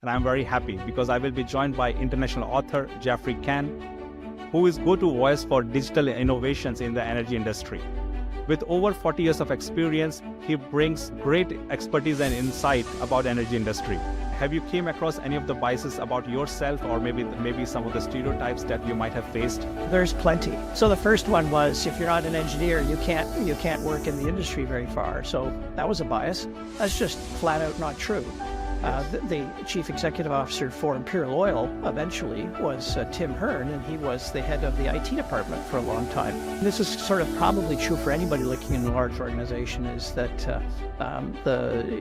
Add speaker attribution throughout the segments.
Speaker 1: And I'm very happy because I will be joined by international author Geoffrey Cann, who is go-to voice for digital innovations in the energy industry. With over 40 years of experience, he brings great expertise and insight about energy industry. Have you came across any of the biases about yourself, or maybe some of the stereotypes that you might have faced?
Speaker 2: There's plenty. So the first one was, if you're not an engineer, you can't work in the industry very far. So that was a bias. That's just flat out not true. The chief executive officer for Imperial Oil eventually was Tim Hearn, and he was the head of the IT department for a long time. This is sort of probably true for anybody looking in a large organization, is that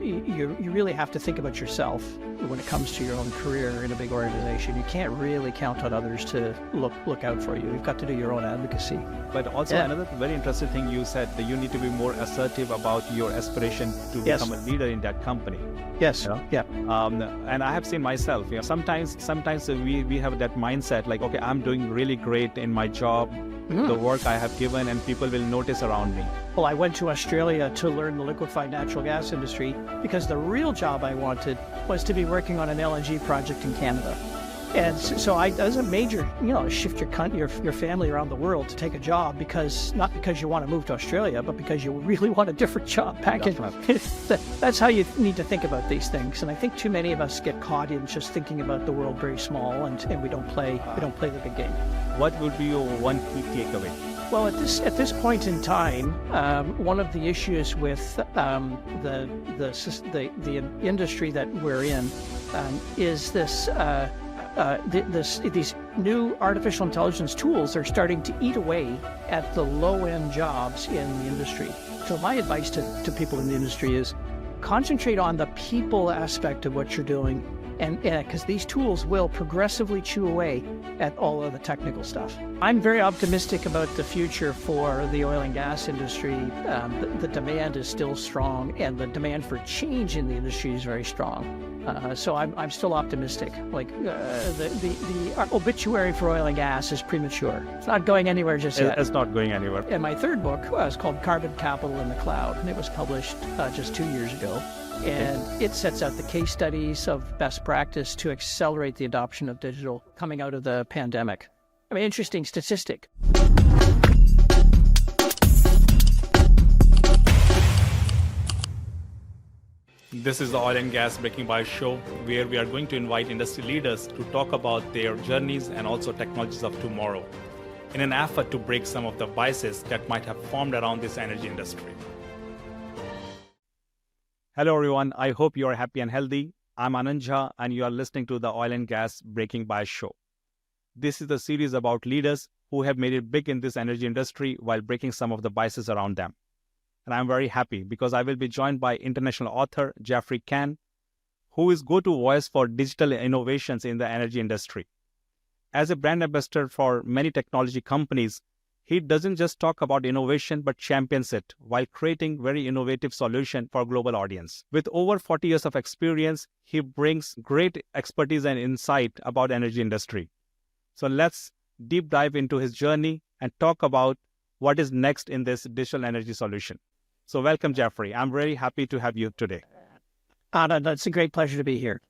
Speaker 2: you really have to think about yourself when it comes to your own career in a big organization. You can't really count on others to look out for you. You've got to do your own advocacy.
Speaker 1: But also another very interesting thing you said, that you need to be more assertive about your aspiration to become a leader in that company.
Speaker 2: Yes.
Speaker 1: Yeah. And I have seen myself, sometimes we have that mindset like, okay, I'm doing really great in my job, the work I have given, and people will notice around me.
Speaker 2: Well, I went to Australia to learn the liquefied natural gas industry because the real job I wanted was to be working on an LNG project in Canada. And so that was a major, shift your family around the world to take a job, not because you want to move to Australia, but because you really want a different job back in. That's how you need to think about these things. And I think too many of us get caught in just thinking about the world very small, and we don't play the big game. What
Speaker 1: would be your one key takeaway?
Speaker 2: Well, at this point in time, one of the issues with the industry that we're in is this. These new artificial intelligence tools are starting to eat away at the low-end jobs in the industry. So my advice to people in the industry is concentrate on the people aspect of what you're doing, and because these tools will progressively chew away at all of the technical stuff. I'm very optimistic about the future for the oil and gas industry. The demand is still strong, and the demand for change in the industry is very strong. So I'm still optimistic. Like the obituary for oil and gas is premature. It's not going anywhere just yet.
Speaker 1: It's not going anywhere.
Speaker 2: And my third book is called Carbon Capital in the Cloud, and it was published just 2 years ago. And it sets out the case studies of best practice to accelerate the adoption of digital coming out of the pandemic. I mean, interesting statistic.
Speaker 1: This is the Oil and Gas Breaking By show, where we are going to invite industry leaders to talk about their journeys and also technologies of tomorrow, in an effort to break some of the biases that might have formed around this energy industry. Hello everyone, I hope you are happy and healthy. I'm Anand Jha, and you are listening to the Oil and Gas Breaking By show. This is the series about leaders who have made it big in this energy industry while breaking some of the biases around them. And I'm very happy because I will be joined by international author Geoffrey Cann, who is go-to voice for digital innovations in the energy industry. As a brand ambassador for many technology companies, he doesn't just talk about innovation but champions it while creating very innovative solutions for global audience. With over 40 years of experience, he brings great expertise and insight about energy industry. So let's deep dive into his journey and talk about what is next in this digital energy solution. So welcome, Geoffrey. I'm very happy to have you today.
Speaker 2: Anna, it's a great pleasure to be here.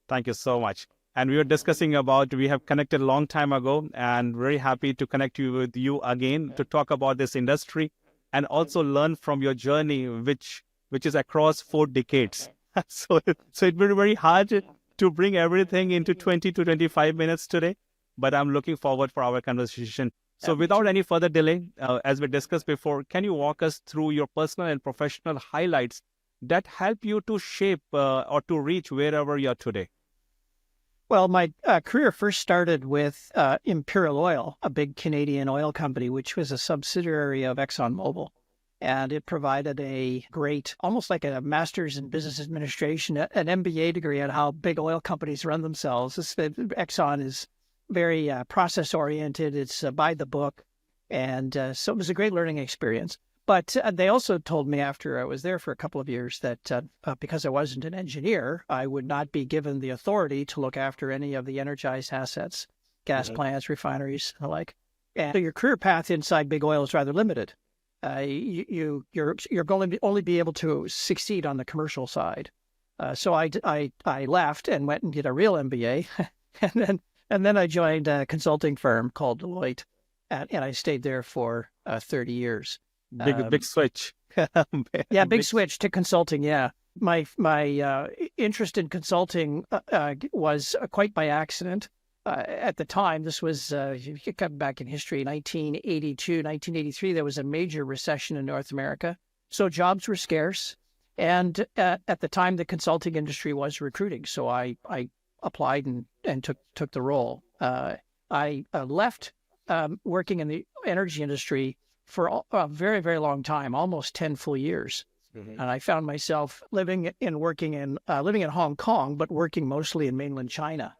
Speaker 1: Thank you so much. And we were discussing about, we have connected a long time ago, and very happy to connect with you again to talk about this industry and also learn from your journey, which is across 4 decades. So it will be very hard to bring everything into 20 to 25 minutes today, but I'm looking forward for our conversation. So without any further delay, as we discussed before, can you walk us through your personal and professional highlights that help you to shape or to reach wherever you are today?
Speaker 2: Well, my career first started with Imperial Oil, a big Canadian oil company, which was a subsidiary of ExxonMobil. And it provided a great, almost like a master's in business administration, an MBA degree on how big oil companies run themselves. Exxon is very process-oriented. It's by the book. And so it was a great learning experience. But they also told me after I was there for a couple of years that because I wasn't an engineer, I would not be given the authority to look after any of the energized assets, gas plants, refineries, and the like. And so your career path inside big oil is rather limited. You're going to only be able to succeed on the commercial side. So I left and went and did a real MBA, and then I joined a consulting firm called Deloitte, and I stayed there for 30 years.
Speaker 1: Big switch.
Speaker 2: Yeah, big switch to consulting. Yeah, my interest in consulting was quite by accident. At the time, this was, if you come back in history, 1982, 1983, there was a major recession in North America. So jobs were scarce. And at the time, the consulting industry was recruiting. So I applied and took the role. I left working in the energy industry for a very, very long time, almost 10 full years. And I found myself living in Hong Kong, but working mostly in mainland China.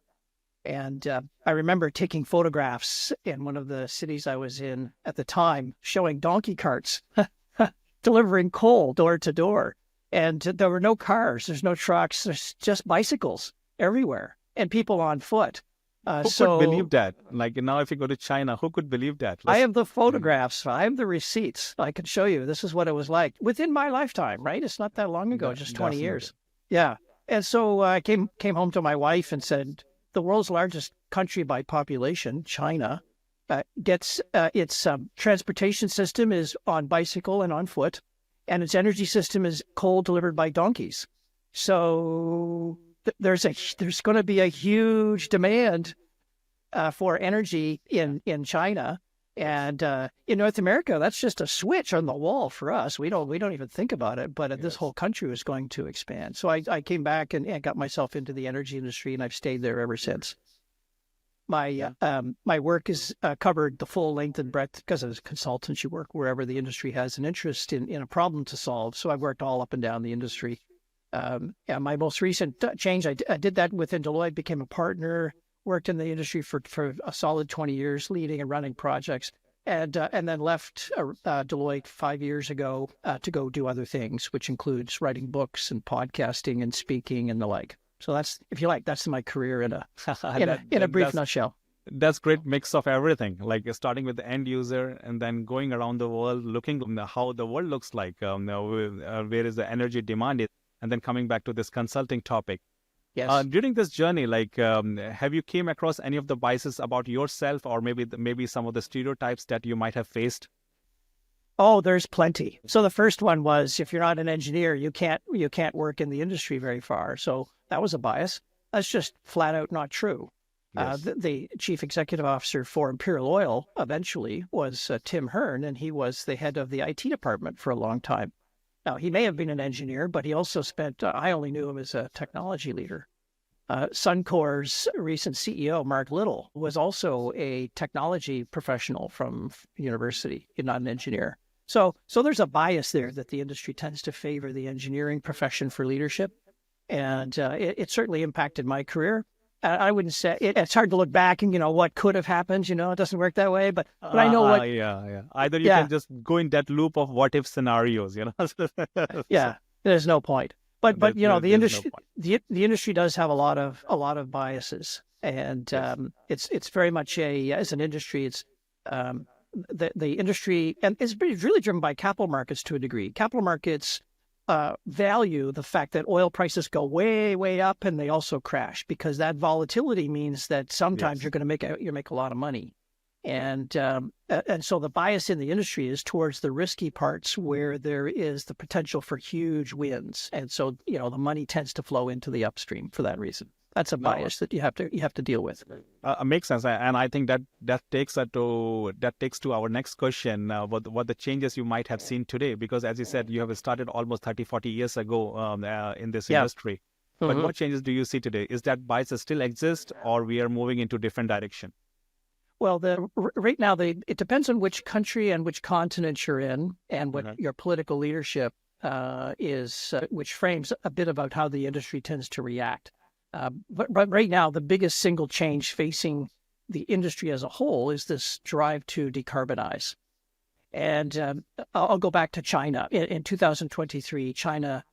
Speaker 2: And I remember taking photographs in one of the cities I was in at the time, showing donkey carts delivering coal door to door. And there were no cars, there's no trucks, there's just bicycles everywhere and people on foot.
Speaker 1: Who could believe that? Like now, if you go to China, who could believe that?
Speaker 2: I have the photographs. I have the receipts. I can show you. This is what it was like within my lifetime, right? It's not that long ago, just 20 years. Yeah. And so I came home to my wife and said, the world's largest country by population, China, gets its transportation system is on bicycle and on foot, and its energy system is coal delivered by donkeys. So there's going to be a huge demand for energy in China, and in North America, that's just a switch on the wall for us. We don't even think about it, but this whole country was going to expand. So I came back and got myself into the energy industry, and I've stayed there ever since. My work is covered the full length and breadth because as a consultant, you work wherever the industry has an interest in a problem to solve. So I've worked all up and down the industry. My most recent change, I did that within Deloitte, became a partner, worked in the industry for a solid 20 years, leading and running projects, and then left Deloitte 5 years ago to go do other things, which includes writing books and podcasting and speaking and the like. So that's, if you like, that's my career in a brief nutshell.
Speaker 1: That's great mix of everything, like starting with the end user and then going around the world, looking how the world looks like, where is the energy demand is, and then coming back to this consulting topic.
Speaker 2: Yes.
Speaker 1: During this journey, like, have you came across any of the biases about yourself, or maybe some of the stereotypes that you might have faced?
Speaker 2: Oh, there's plenty. So the first one was, if you're not an engineer, you can't work in the industry very far. So that was a bias. That's just flat out not true. Yes. The chief executive officer for Imperial Oil eventually was Tim Hearn, and he was the head of the IT department for a long time. Now, he may have been an engineer, but he also spent, I only knew him as a technology leader. Suncor's recent CEO, Mark Little, was also a technology professional from university, not an engineer. So there's a bias there that the industry tends to favor the engineering profession for leadership. And it certainly impacted my career. I wouldn't say it's hard to look back and, what could have happened. It doesn't work that way. But I know what.
Speaker 1: Yeah. Either you can just go in that loop of what if scenarios,
Speaker 2: Yeah, there's no point. But the industry the industry does have a lot of biases, and it's very much as an industry, it's the industry, and it's really driven by capital markets to a degree. Capital markets value the fact that oil prices go way, way up, and they also crash, because that volatility means that sometimes you're going to make a lot of money. And so the bias in the industry is towards the risky parts where there is the potential for huge wins. And so, the money tends to flow into the upstream for that reason. That's a bias that you have to deal with.
Speaker 1: Makes sense, and I think that takes to our next question. What the changes you might have seen today, because as you said, you have started almost 30-40 years ago in this industry. But what changes do you see today? Is that biases still exist, or we are moving into different direction?
Speaker 2: Well, right now, it depends on which country and which continent you're in, and what your political leadership is, which frames a bit about how the industry tends to react. But right now, the biggest single change facing the industry as a whole is this drive to decarbonize. And I'll go back to China. In 2023, China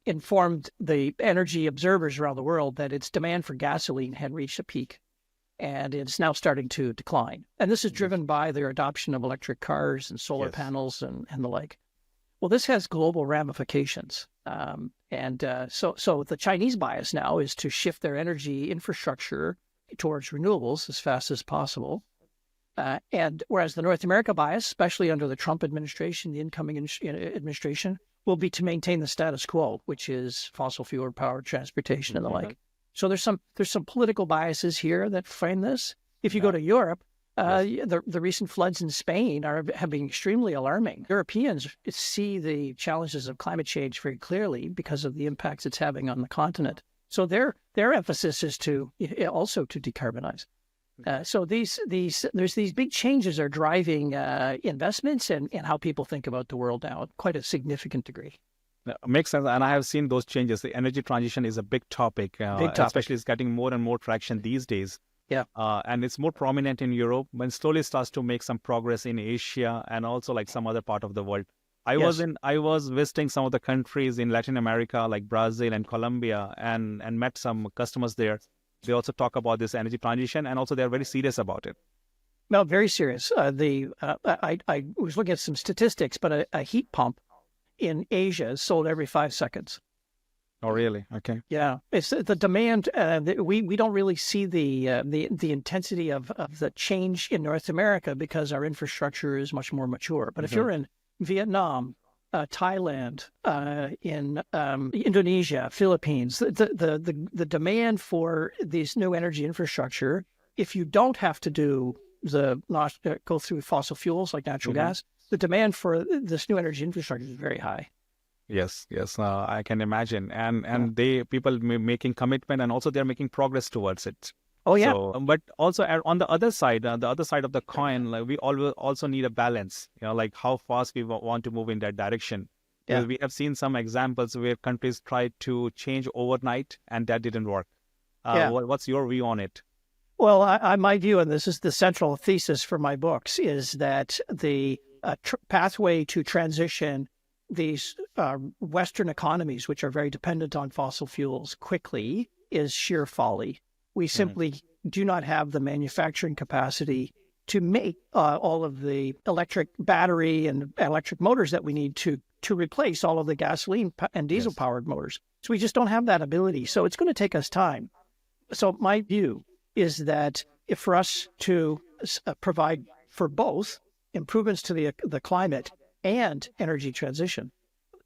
Speaker 2: informed the energy observers around the world that its demand for gasoline had reached a peak, and it's now starting to decline. And this is driven by their adoption of electric cars and solar panels and the like. Well, this has global ramifications. So the Chinese bias now is to shift their energy infrastructure towards renewables as fast as possible. And whereas the North America bias, especially under the Trump administration, the incoming administration, will be to maintain the status quo, which is fossil fuel powered transportation and the like. So there's some political biases here that frame this. If you go to Europe, the recent floods in Spain have been extremely alarming. Europeans see the challenges of climate change very clearly because of the impacts it's having on the continent. So their emphasis is also to decarbonize. So there's these big changes are driving investments and how people think about the world now at quite a significant degree.
Speaker 1: Makes sense. And I have seen those changes. The energy transition is a big topic. Especially it's getting more and more traction these days.
Speaker 2: Yeah.
Speaker 1: And it's more prominent in Europe, but slowly starts to make some progress in Asia and also like some other part of the world. I was visiting some of the countries in Latin America, like Brazil and Colombia, and met some customers there. They also talk about this energy transition, and also they're very serious about it.
Speaker 2: No, very serious. I was looking at some statistics, but a heat pump in Asia is sold every 5 seconds.
Speaker 1: Oh, really? Okay.
Speaker 2: Yeah, it's the demand. We don't really see the intensity of the change in North America because our infrastructure is much more mature. But if you're in Vietnam, Thailand, in Indonesia, Philippines, the demand for these new energy infrastructure, if you don't have to go through fossil fuels like natural gas, the demand for this new energy infrastructure is very high.
Speaker 1: Yes, I can imagine, and people making commitment, and also they're making progress towards it.
Speaker 2: Oh yeah.
Speaker 1: So, but also on the other side of the coin, like we always also need a balance. Like how fast we want to move in that direction. Yeah. We have seen some examples where countries tried to change overnight, and that didn't work. What's your view on it?
Speaker 2: Well, my view, and this is the central thesis for my books, is that the pathway to transition these Western economies, which are very dependent on fossil fuels, quickly is sheer folly. We simply do not have the manufacturing capacity to make all of the electric battery and electric motors that we need to replace all of the gasoline and diesel-powered motors. So we just don't have that ability. So it's going to take us time. So my view is that for us to provide for both improvements to the climate and energy transition,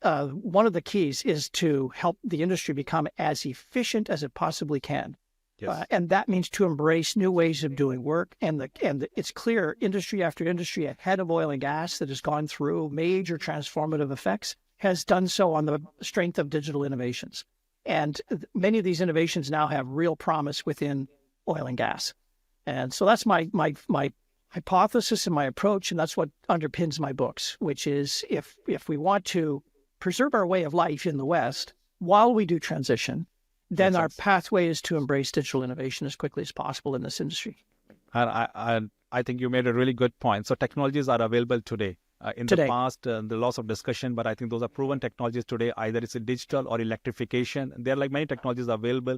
Speaker 2: one of the keys is to help the industry become as efficient as it possibly can. Yes. And that means to embrace new ways of doing work. And it's clear industry after industry ahead of oil and gas that has gone through major transformative effects has done so on the strength of digital innovations. And many of these innovations now have real promise within oil and gas. And so that's my hypothesis and my approach, and that's what underpins my books, which is if we want to preserve our way of life in the West while we do transition, then our pathway is to embrace digital innovation as quickly as possible in this industry.
Speaker 1: And I think you made a really good point. So technologies are available today. The past, the loss of discussion, but I think those are proven technologies today. Either it's a digital or electrification. There are like many technologies available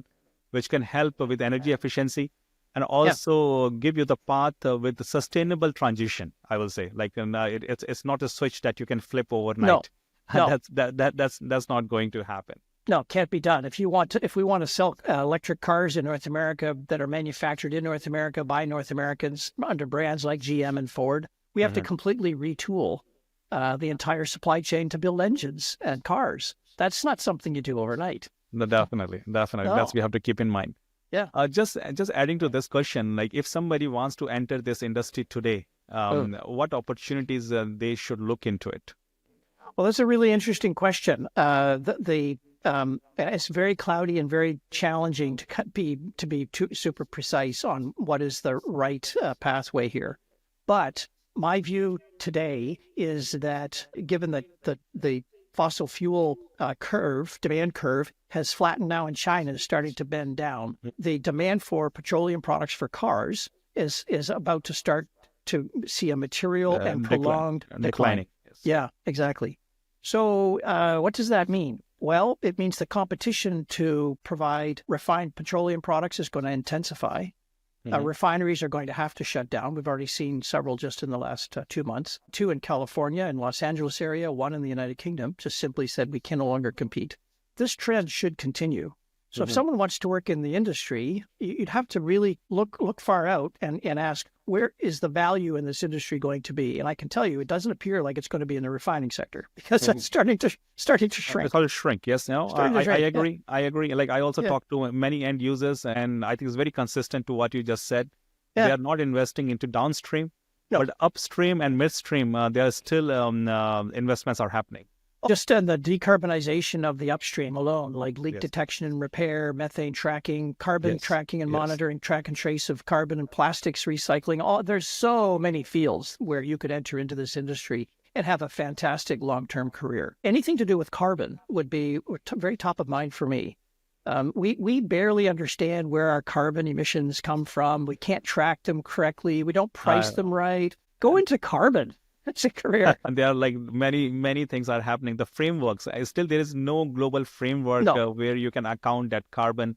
Speaker 1: which can help with energy efficiency and also give you the path with the sustainable transition, I will say. Like it's not a switch that you can flip overnight.
Speaker 2: No.
Speaker 1: That's not going to happen.
Speaker 2: No, can't be done. If we want to sell electric cars in North America that are manufactured in North America by North Americans under brands like GM and Ford, we have to completely retool the entire supply chain to build engines and cars. That's not something you do overnight.
Speaker 1: No, definitely. No. That's we have to keep in mind.
Speaker 2: Yeah.
Speaker 1: Just adding to this question, like if somebody wants to enter this industry today, what opportunities they should look into it?
Speaker 2: Well, that's a really interesting question. It's very cloudy and very challenging to be super precise on what is the right pathway here. But my view today is that given that the fossil fuel demand curve has flattened now in China, is starting to bend down, the demand for petroleum products for cars is about to start to see a material and prolonged decline.
Speaker 1: Yes.
Speaker 2: Yeah, exactly. So what does that mean? Well, it means the competition to provide refined petroleum products is going to intensify. Refineries are going to have to shut down. We've already seen several just in the last 2 months. 2 in California and Los Angeles area, 1 in the United Kingdom, just simply said we can no longer compete. This trend should continue. So if someone wants to work in the industry, you'd have to really look far out and ask, where is the value in this industry going to be? And I can tell you, it doesn't appear like it's going to be in the refining sector because that's starting to shrink.
Speaker 1: It's all shrink. Yes, no, I agree. I agree. Like I also talk to many end users, and I think it's very consistent to what you just said. They are not investing into downstream, but upstream and midstream, there are still investments are happening.
Speaker 2: Just in the decarbonization of the upstream alone, like leak detection and repair, methane tracking, carbon tracking and monitoring, track and trace of carbon and plastics recycling. There's so many fields where you could enter into this industry and have a fantastic long-term career. Anything to do with carbon would be very top of mind for me. We barely understand where our carbon emissions come from. We can't track them correctly. We don't price them right. Go into carbon. It's a career.
Speaker 1: And there are like many things are happening. The frameworks, still there is no global framework where you can account that carbon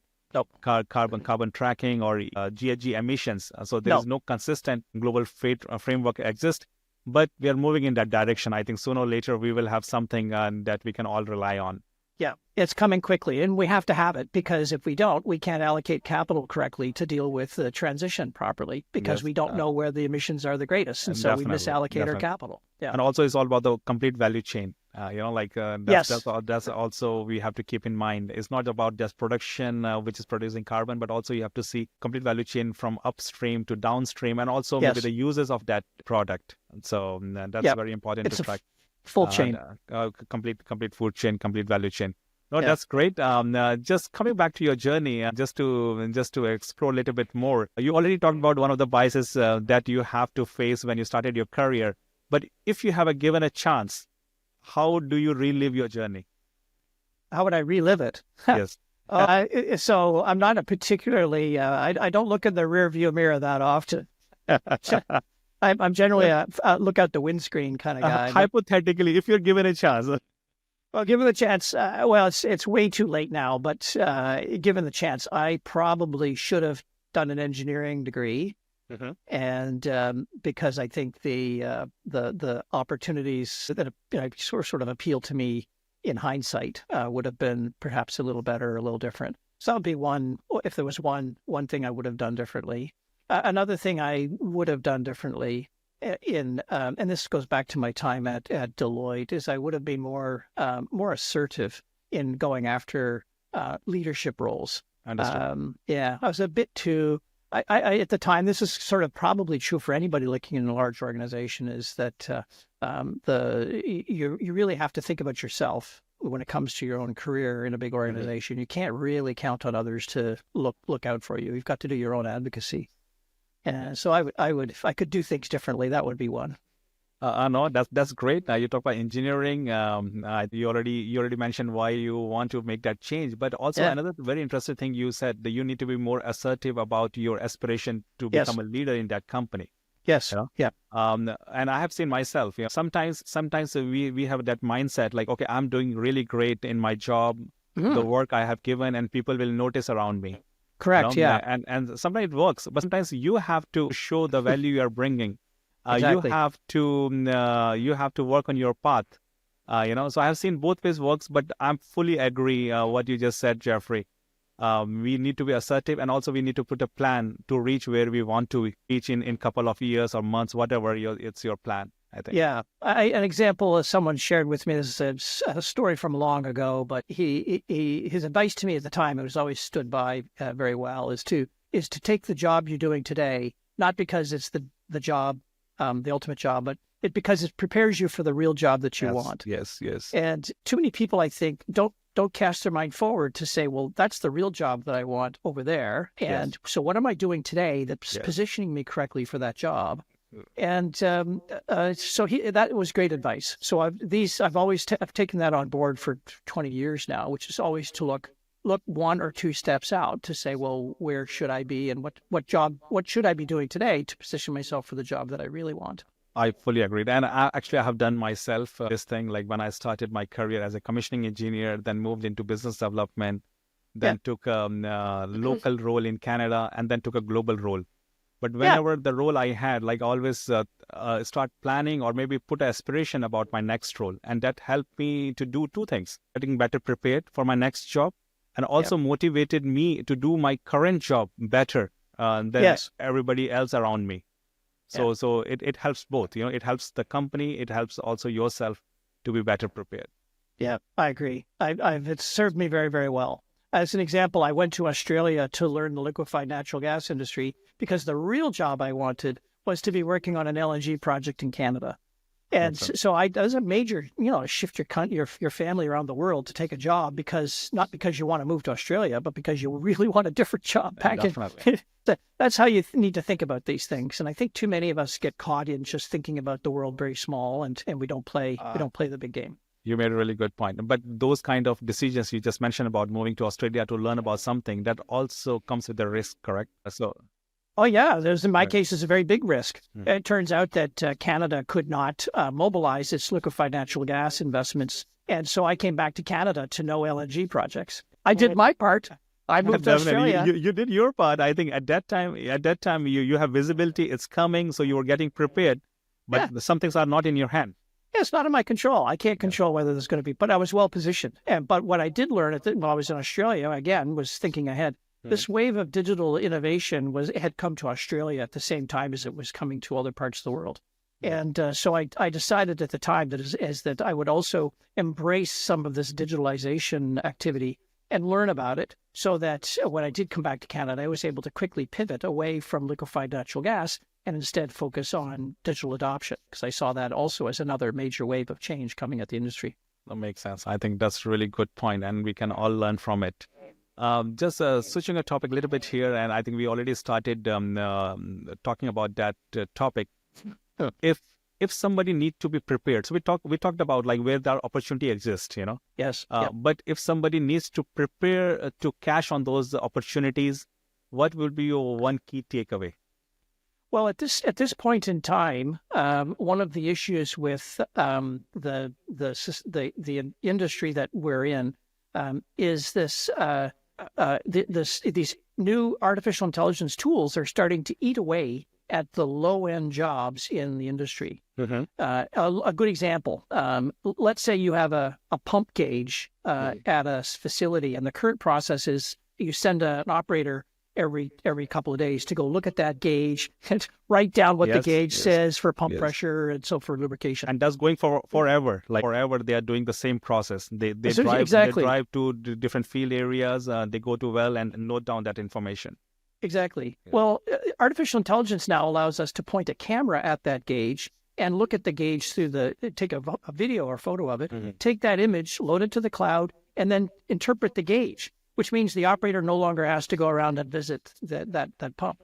Speaker 1: tracking or GHG emissions. So there is no consistent global framework exist. But we are moving in that direction. I think sooner or later we will have something that we can all rely on.
Speaker 2: Yeah, it's coming quickly, and we have to have it, because if we don't, we can't allocate capital correctly to deal with the transition properly, because we don't know where the emissions are the greatest, and so we misallocate our capital. Yeah,
Speaker 1: and also it's all about the complete value chain. That's also we have to keep in mind. It's not about just production, which is producing carbon, but also you have to see complete value chain from upstream to downstream, and also maybe the users of that product. And so that's very important to track.
Speaker 2: Full chain,
Speaker 1: complete food chain, complete value chain. No, that's great. Just coming back to your journey, just to explore a little bit more. You already talked about one of the biases that you have to face when you started your career. But if you have given a chance, how do you relive your journey?
Speaker 2: How would I relive it?
Speaker 1: Yes.
Speaker 2: So I'm not a particularly. I don't look in the rear view mirror that often. I'm generally a look out the windscreen kind of guy.
Speaker 1: Hypothetically, if you're given a chance.
Speaker 2: Well, given the chance, it's way too late now, but given the chance, I probably should have done an engineering degree. And because I think the opportunities that sort of appeal to me in hindsight would have been perhaps a little better, a little different. So that would be one, if there was one thing I would have done differently. Another thing I would have done differently and this goes back to my time at Deloitte, is I would have been more assertive in going after leadership roles.
Speaker 1: Understood.
Speaker 2: I was a bit too. I at the time, this is sort of probably true for anybody looking in a large organization, is that you really have to think about yourself when it comes to your own career in a big organization. You can't really count on others to look out for you. You've got to do your own advocacy. So I would, if I could do things differently, that would be one.
Speaker 1: No, that's great. You talk about engineering. You already mentioned why you want to make that change. But also another very interesting thing you said, that you need to be more assertive about your aspiration to become a leader in that company.
Speaker 2: Yes. Yeah.
Speaker 1: And I have seen myself. Sometimes we have that mindset like, okay, I'm doing really great in my job, the work I have given, and people will notice around me.
Speaker 2: Correct. Yeah.
Speaker 1: And sometimes it works, but sometimes you have to show the value you are bringing.
Speaker 2: Exactly.
Speaker 1: You have to work on your path. So I have seen both ways works, but I fully agree what you just said, Geoffrey. We need to be assertive, and also we need to put a plan to reach where we want to reach in couple of years or months, whatever it's your plan, I think.
Speaker 2: Yeah. An example someone shared with me, this is a story from long ago, but his advice to me at the time, it was always stood by very well, is to take the job you're doing today, not because it's the job, the ultimate job, but because it prepares you for the real job that you want.
Speaker 1: Yes.
Speaker 2: And too many people, I think, don't cast their mind forward to say, well, that's the real job that I want over there. And so what am I doing today that's positioning me correctly for that job? And so that was great advice. So I've always taken that on board for 20 years now, which is always to look one or two steps out to say, well, where should I be, and what should I be doing today to position myself for the job that I really want?
Speaker 1: I fully agree. And I have done myself this thing, like when I started my career as a commissioning engineer, then moved into business development, then took a local role in Canada, and then took a global role. But whenever the role I had, like always start planning or maybe put an aspiration about my next role. And that helped me to do two things: getting better prepared for my next job, and also motivated me to do my current job better than everybody else around me. So it helps both. It helps the company, it helps also yourself to be better prepared.
Speaker 2: Yeah, I agree. It's served me very, very well. As an example, I went to Australia to learn the liquefied natural gas industry because the real job I wanted was to be working on an LNG project in Canada. And so I was a major, shift your family around the world to take a job not because you want to move to Australia, but because you really want a different job back in. That's how you need to think about these things. And I think too many of us get caught in just thinking about the world very small, and we don't play the big game.
Speaker 1: You made a really good point. But those kind of decisions you just mentioned about moving to Australia to learn about something, that also comes with a risk, correct?
Speaker 2: Oh, yeah. In my case, is a very big risk. It turns out that Canada could not mobilize its liquefied natural gas investments. And so I came back to Canada to know LNG projects. I did my part. I moved to Australia.
Speaker 1: You did your part. I think at that time you have visibility. It's coming, so you were getting prepared. But some things are not in your hand.
Speaker 2: Yeah, it's not in my control. I can't control whether there's going to be, but I was well positioned. But what I did learn while I was in Australia, again, was thinking ahead. This wave of digital innovation had come to Australia at the same time as it was coming to other parts of the world. And so I decided at the time that I would also embrace some of this digitalization activity and learn about it, so that when I did come back to Canada, I was able to quickly pivot away from liquefied natural gas and instead focus on digital adoption, because I saw that also as another major wave of change coming at the industry.
Speaker 1: That makes sense. I think that's a really good point, and we can all learn from it. Just switching a topic a little bit here, and I think we already started talking about that topic. If somebody needs to be prepared, so we talked about like where the opportunity exists,
Speaker 2: Yes.
Speaker 1: But if somebody needs to prepare to cash on those opportunities, what will be your one key takeaway?
Speaker 2: Well, at this point in time, one of the issues with the industry that we're in is these new artificial intelligence tools are starting to eat away at the low-end jobs in the industry. A good example, let's say you have a pump gauge at a facility, and the current process is you send an operator every couple of days to go look at that gauge and write down what the gauge says for pump pressure and so for lubrication.
Speaker 1: And that's going for forever. Like forever, they are doing the same process. They drive to different field areas. They go to well and note down that information.
Speaker 2: Exactly. Yeah. Well, artificial intelligence now allows us to point a camera at that gauge and look at the gauge take a video or photo of it, take that image, load it to the cloud, and then interpret the gauge, which means the operator no longer has to go around and visit that pump.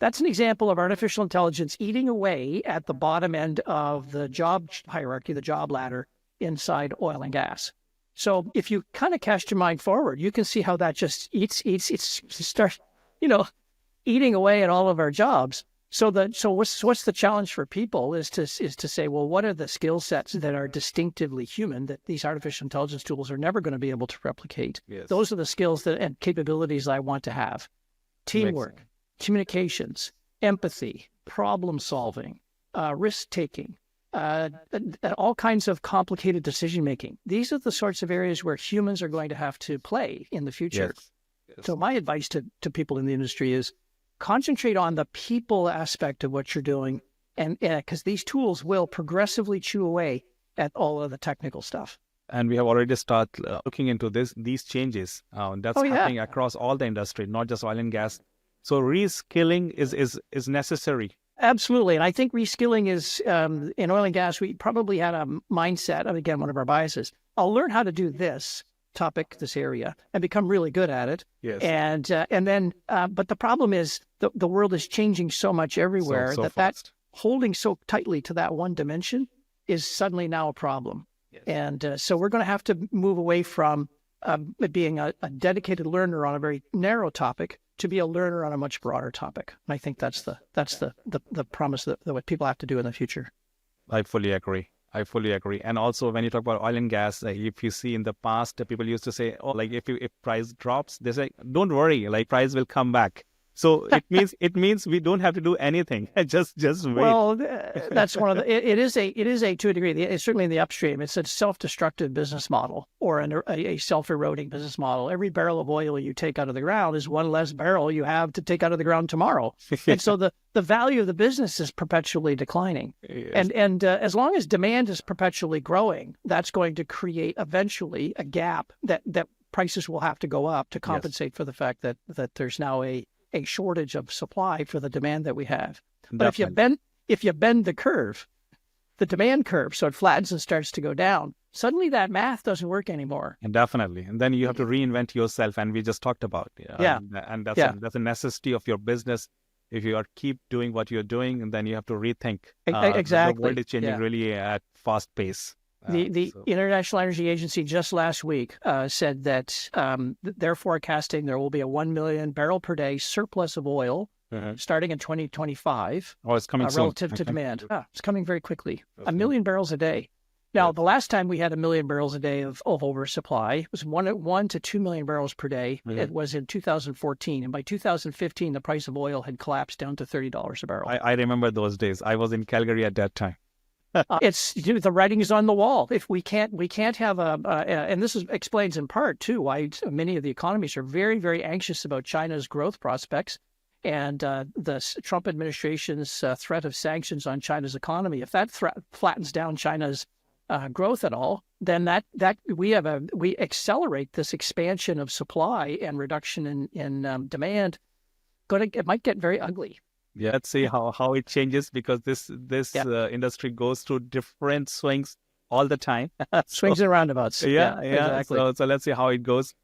Speaker 2: That's an example of artificial intelligence eating away at the bottom end of the job hierarchy, the job ladder inside oil and gas. So if you kind of cast your mind forward, you can see how that just starts, eating away at all of our jobs. So what's the challenge for people is to say, well, what are the skill sets that are distinctively human that these artificial intelligence tools are never going to be able to replicate? Yes. Those are the skills and capabilities I want to have: teamwork, communications, empathy, problem solving, risk taking, all kinds of complicated decision making. These are the sorts of areas where humans are going to have to play in the future. Yes. So my advice to people in the industry is concentrate on the people aspect of what you're doing, and because these tools will progressively chew away at all of the technical stuff.
Speaker 1: And we have already started looking into these changes. That's happening across all the industry, not just oil and gas. So reskilling is necessary.
Speaker 2: Absolutely. And I think reskilling is, in oil and gas, we probably had a mindset, and again, one of our biases, I'll learn how to do this area, and become really good at it. Yes. And then, but the problem is the world is changing so much everywhere that holding so tightly to that one dimension is suddenly now a problem. Yes. And so we're going to have to move away from being a dedicated learner on a very narrow topic to be a learner on a much broader topic. And I think that's the promise that what people have to do in the future.
Speaker 1: I fully agree. And also when you talk about oil and gas, if you see in the past, people used to say, if price drops, they say, don't worry, like price will come back. So it means we don't have to do anything. Just wait.
Speaker 2: Well, that's one of the. It is a to a degree. It's certainly in the upstream. It's a self-destructive business model or a self-eroding business model. Every barrel of oil you take out of the ground is one less barrel you have to take out of the ground tomorrow. And so the value of the business is perpetually declining.
Speaker 1: Yes.
Speaker 2: And as long as demand is perpetually growing, that's going to create eventually a gap that prices will have to go up to compensate for the fact that there's now a shortage of supply for the demand that we have. But if you bend the curve, the demand curve, so it flattens and starts to go down, suddenly that math doesn't work anymore.
Speaker 1: And definitely. And then you have to reinvent yourself, and we just talked about. And that's a necessity of your business. If you keep doing what you're doing, and then you have to rethink.
Speaker 2: Exactly.
Speaker 1: The world is changing really at fast pace.
Speaker 2: The International Energy Agency just last week said that they're forecasting there will be a 1 million barrel per day surplus of oil starting in 2025.
Speaker 1: Oh, it's coming
Speaker 2: relative
Speaker 1: soon.
Speaker 2: to demand. It's coming very quickly. 1 million barrels a day. Now, the last time we had 1 million barrels a day of oversupply, it was 1 to 2 million barrels per day. It was in 2014. And by 2015, the price of oil had collapsed down to $30 a barrel.
Speaker 1: I remember those days. I was in Calgary at that time.
Speaker 2: It's the writing is on the wall. If we can't have and this explains in part too why many of the economies are very, very anxious about China's growth prospects and the Trump administration's threat of sanctions on China's economy. If that flattens down China's growth at all, then that we accelerate this expansion of supply and reduction in demand. It might get very ugly.
Speaker 1: Yeah, let's see how it changes, because this industry goes through different swings all the time.
Speaker 2: Swings and roundabouts.
Speaker 1: Yeah,
Speaker 2: exactly.
Speaker 1: So let's see how it goes.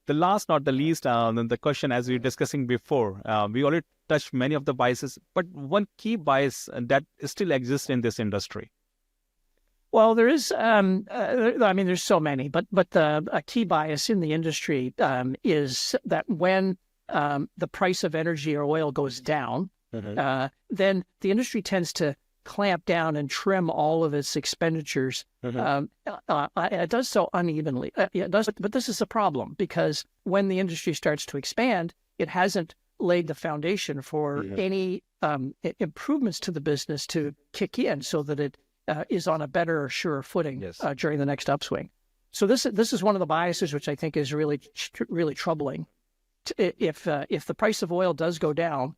Speaker 1: The last, not the least, the question, as we were discussing before, we already touched many of the biases, but one key bias that still exists in this industry.
Speaker 2: Well, there is. There's so many, but a key bias in the industry is that when the price of energy or oil goes down, then the industry tends to clamp down and trim all of its expenditures. It does so unevenly. It does, but this is a problem, because when the industry starts to expand, it hasn't laid the foundation for any improvements to the business to kick in, so that it is on a better, surer footing during the next upswing. So this is one of the biases which I think is really troubling. If the price of oil does go down,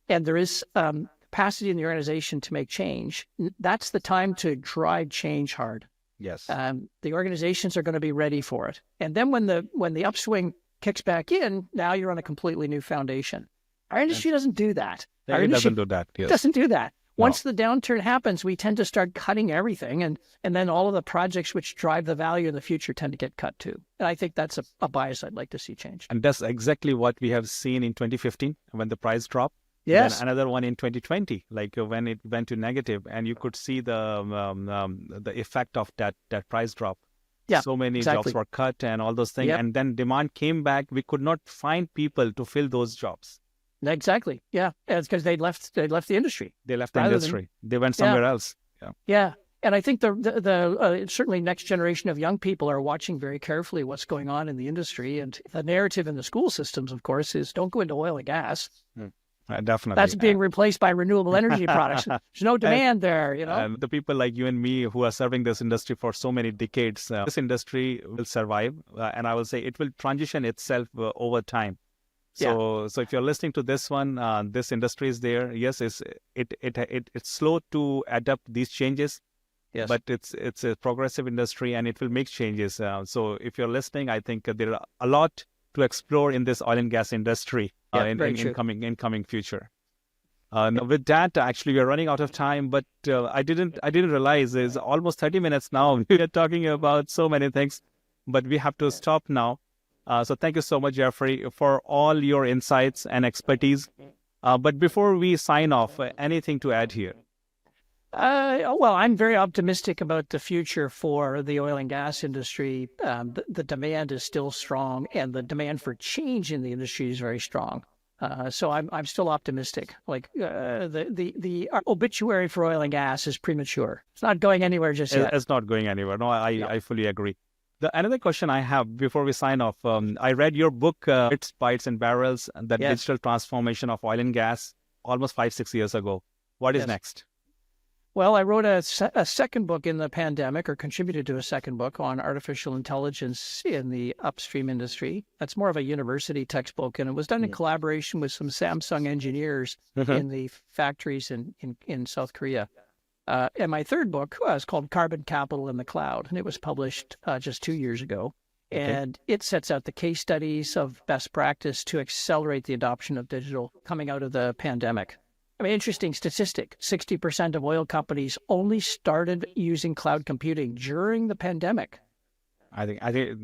Speaker 2: and there is capacity in the organization to make change, that's the time to drive change hard.
Speaker 1: Yes.
Speaker 2: The organizations are going to be ready for it. And then when the upswing kicks back in, now you're on a completely new foundation. Our industry doesn't do that.
Speaker 1: It doesn't do that. Yes.
Speaker 2: Doesn't do that. Once the downturn happens, we tend to start cutting everything, and then all of the projects which drive the value in the future tend to get cut too. And I think that's a bias I'd like to see changed.
Speaker 1: And that's exactly what we have seen in 2015 when the price dropped.
Speaker 2: Yes.
Speaker 1: Then another one in 2020, like when it went to negative, and you could see the effect of that price drop.
Speaker 2: Yeah,
Speaker 1: so many jobs were cut and all those things.
Speaker 2: Yep.
Speaker 1: And then demand came back. We could not find people to fill those jobs.
Speaker 2: Exactly. Yeah. It's because they left the industry.
Speaker 1: They left the industry. They went somewhere else. Yeah.
Speaker 2: Yeah. And I think the certainly next generation of young people are watching very carefully what's going on in the industry. And the narrative in the school systems, of course, is don't go into oil and gas.
Speaker 1: Definitely.
Speaker 2: That's being replaced by renewable energy products. There's no demand there, you know.
Speaker 1: And the people like you and me who are serving this industry for so many decades, this industry will survive. And I will say it will transition itself over time. So if you're listening to this one, this industry is there. Yes, it's slow to adapt these changes. Yes. But it's a progressive industry, and it will make changes. So if you're listening, I think there are a lot to explore in this oil and gas industry in coming future. Now with that, actually, we are running out of time. But I didn't realize it's almost 30 minutes now. We are talking about so many things, but we have to stop now. So thank you so much, Geoffrey, for all your insights and expertise. But before we sign off, anything to add here?
Speaker 2: Well, I'm very optimistic about the future for the oil and gas industry. The demand is still strong, and the demand for change in the industry is very strong. So I'm still optimistic. Like the obituary for oil and gas is premature. It's not going anywhere just yet.
Speaker 1: It's not going anywhere. No, I fully agree. Another question I have before we sign off, I read your book, Bits, Bytes, and Barrels, the
Speaker 2: Yes.
Speaker 1: digital transformation of oil and gas, almost 5-6 years ago. What is
Speaker 2: Yes.
Speaker 1: next?
Speaker 2: Well, I wrote a second book in the pandemic, or contributed to a second book on artificial intelligence in the upstream industry. That's more of a university textbook, and it was done in collaboration with some Samsung engineers in the factories in South Korea. And my third book is called Carbon Capital in the Cloud, and it was published just 2 years ago. And it sets out the case studies of best practice to accelerate the adoption of digital coming out of the pandemic. I mean, interesting statistic, 60% of oil companies only started using cloud computing during the pandemic.
Speaker 1: I think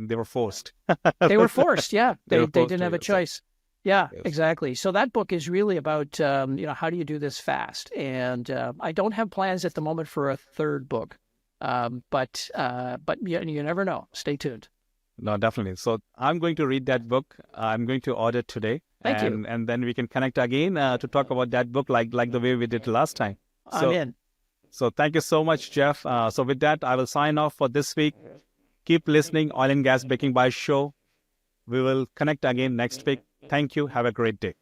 Speaker 1: they were forced.
Speaker 2: They were forced, yeah.
Speaker 1: They
Speaker 2: They
Speaker 1: were forced
Speaker 2: didn't have
Speaker 1: to,
Speaker 2: a choice. Yeah,
Speaker 1: Yes.
Speaker 2: exactly. So that book is really about, how do you do this fast? And I don't have plans at the moment for a third book, but you never know. Stay tuned.
Speaker 1: No, definitely. So I'm going to read that book. I'm going to order today.
Speaker 2: Thank you.
Speaker 1: And then we can connect again to talk about that book like the way we did last time.
Speaker 2: I'm in.
Speaker 1: So thank you so much, Jeff. So with that, I will sign off for this week. Keep listening, Oil and Gas Breaking By Show. We will connect again next week. Thank you. Have a great day.